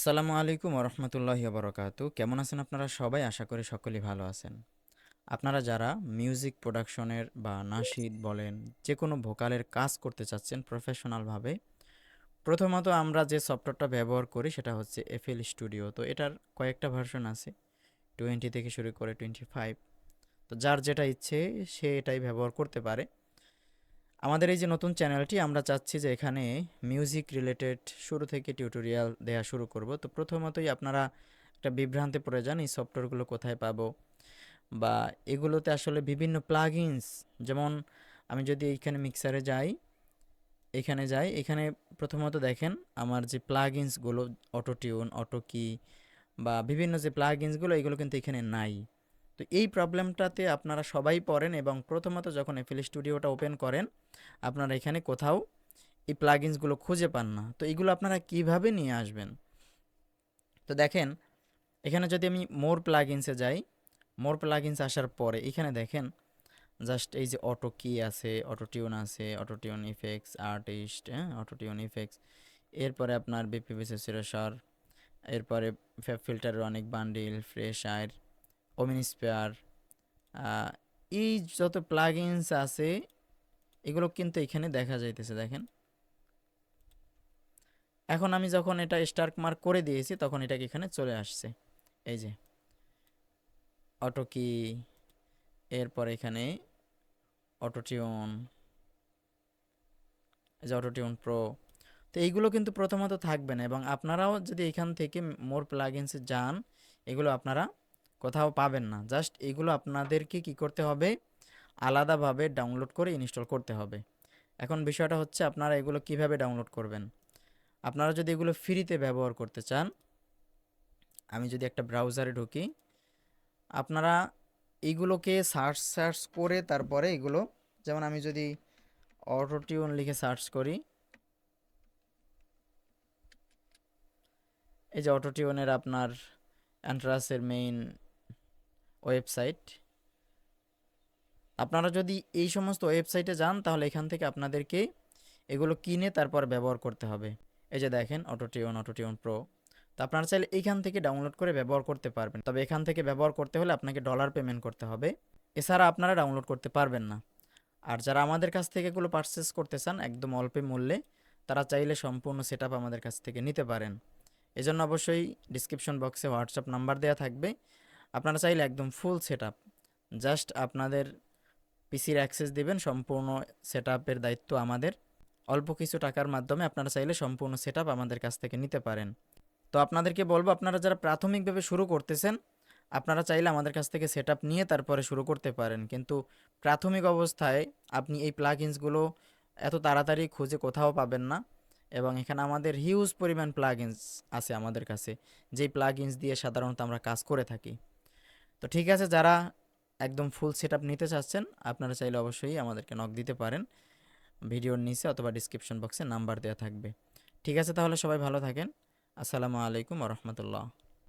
আসসালামু আলাইকুম ওরহমতুল্লাহি বারকাতু। কেমন আছেন আপনারা সবাই? আশা করি সকলেই ভালো আছেন। আপনারা যারা মিউজিক প্রোডাকশনের বা নাশিদ বলেন, যে কোনো ভোকালের কাজ করতে চাচ্ছেন প্রফেশনালভাবে, প্রথমত আমরা যে সফটওয়্যারটা ব্যবহার করি সেটা হচ্ছে এফএল স্টুডিও। তো এটার কয়েকটা ভার্সন আছে, 20 থেকে শুরু করে 25। তো যার যেটা ইচ্ছে সে এটাই ব্যবহার করতে পারে। আমাদের এই যে নতুন চ্যানেলটি, আমরা চাচ্ছি যে এখানে মিউজিক রিলেটেড শুরু থেকে টিউটোরিয়াল দেয়া শুরু করব। তো প্রথমতই আপনারা একটা বিভ্রান্তে পড়ে যান এই সফটওয়্যারগুলো কোথায় পাবো, বা এগুলোতে আসলে বিভিন্ন প্লাগইনস, যেমন আমি যদি এইখানে মিক্সারে যাই, এখানে প্রথমত দেখেন আমার যে প্লাগইনসগুলো, অটো টিউন, অটো কি বা বিভিন্ন যে প্লাগইনসগুলো, এগুলো কিন্তু এখানে নাই। তো এই প্রবলেমটাতে আপনারা সবাই পড়েন, এবং প্রথমত যখন এফএল স্টুডিওটা ওপেন করেন আপনারা এখানে কোথাও এই প্লাগইনসগুলো খুঁজে পান না। তো এগুলো আপনারা কিভাবে নিয়ে আসবেন? তো দেখেন, এখানে যদি আমি মোর প্লাগইনসে যাই, মোর প্লাগইনস আসার পরে এখানে দেখেন জাস্ট এই যে অটো কি আছে, অটো টিউন আছে, অটো টিউন ইফেক্টস, আর্টিস্ট, হ্যাঁ, অটো টিউন ইফেক্টস। এরপরে আপনার বিপিভিসি সিরেশার, এরপরে ফিল্টারের অনেক বান্ডিল, ফ্রেশ আয়ার, ওমিনিস্পেয়ার, এই যত প্লাগইনস আছে এগুলো কিন্তু এখানে দেখা যাইতেছে, দেখেন। এখন আমি যখন এটা স্টার্ক মার্ক করে দিয়েছি তখন এটা এখানে চলে আসছে, এই যে অটো কি, এরপর এখানে অটো টিউন, এই যে অটো টিউন প্রো। তো এইগুলো কিন্তু প্রথমত থাকবে না, এবং আপনারাও যদি এখান থেকে মোর প্লাগইনসে যান এগুলো আপনারা কোথাও পাবেন না। জাস্ট এগুলো আপনাদেরকে কি করতে হবে, আলাদাভাবে ডাউনলোড করে ইনস্টল করতে হবে। এখন বিষয়টা হচ্ছে আপনারা এগুলো কিভাবে ডাউনলোড করবেন। আপনারা যদি এগুলো ফ্রিতে ব্যবহার করতে চান, আমি যদি একটা ব্রাউজারে ঢুকি, আপনারা এইগুলোকে সার্চ করে তারপরে এগুলো, যেমন আমি যদি অটো টিউন লিখে সার্চ করি, এই যে অটো টিউনের আপনার অ্যান্ট্রাসের মেইন ওয়েবসাইট, আপনারা যদি এই সমস্ত ওয়েবসাইটে যান তাহলে এখান থেকে আপনাদেরকে এগুলো কিনে তারপর ব্যবহার করতে হবে। এই যে দেখেন অটো টিউন প্রো। তো আপনারা চাইলে এইখান থেকে ডাউনলোড করে ব্যবহার করতে পারবেন, তবে এখান থেকে ব্যবহার করতে হলে আপনাকে ডলার পেমেন্ট করতে হবে, এছাড়া আপনারা ডাউনলোড করতে পারবেন না। আর যারা আমাদের কাছ থেকে এগুলো পারচেস করতে চান একদম অল্প মূল্যে, তারা চাইলে সম্পূর্ণ সেটআপ আমাদের কাছ থেকে নিতে পারেন। এজন্য অবশ্যই ডিসক্রিপশন বক্সে হোয়াটসঅ্যাপ নাম্বার দেওয়া থাকবে। আপনারা চাইলে একদম ফুল সেটআপ, জাস্ট আপনাদের পিসির অ্যাক্সেস দিবেন, সম্পূর্ণ সেটআপের দায়িত্ব আমাদের। অল্প কিছু টাকার মাধ্যমে আপনারা চাইলে সম্পূর্ণ সেটআপ আমাদের কাছ থেকে নিতে পারেন। তো আপনাদেরকে বলবো, আপনারা যারা প্রাথমিকভাবে শুরু করতেছেন আপনারা চাইলে আমাদের কাছ থেকে সেটআপ নিয়ে তারপরে শুরু করতে পারেন, কিন্তু প্রাথমিক অবস্থায় আপনি এই প্লাগইনসগুলো এত তাড়াতাড়ি খুঁজে কোথাও পাবেন না, এবং এখানে আমাদের হিউজ পরিমাণ প্লাগইনস আছে আমাদের কাছে, যেই প্লাগইনস দিয়ে সাধারণত আমরা কাজ করে থাকি। তো ঠিক আছে, যারা একদম ফুল সেটআপ নিতে চাচ্ছেন আপনারা চাইলে অবশ্যই আমাদেরকে নক দিতে পারেন, ভিডিওর নিচে অথবা ডিসক্রিপশন বক্সে নাম্বার দেওয়া থাকবে। ঠিক আছে, তাহলে সবাই ভালো থাকেন। আসসালামু আলাইকুম ওয়া রাহমাতুল্লাহ।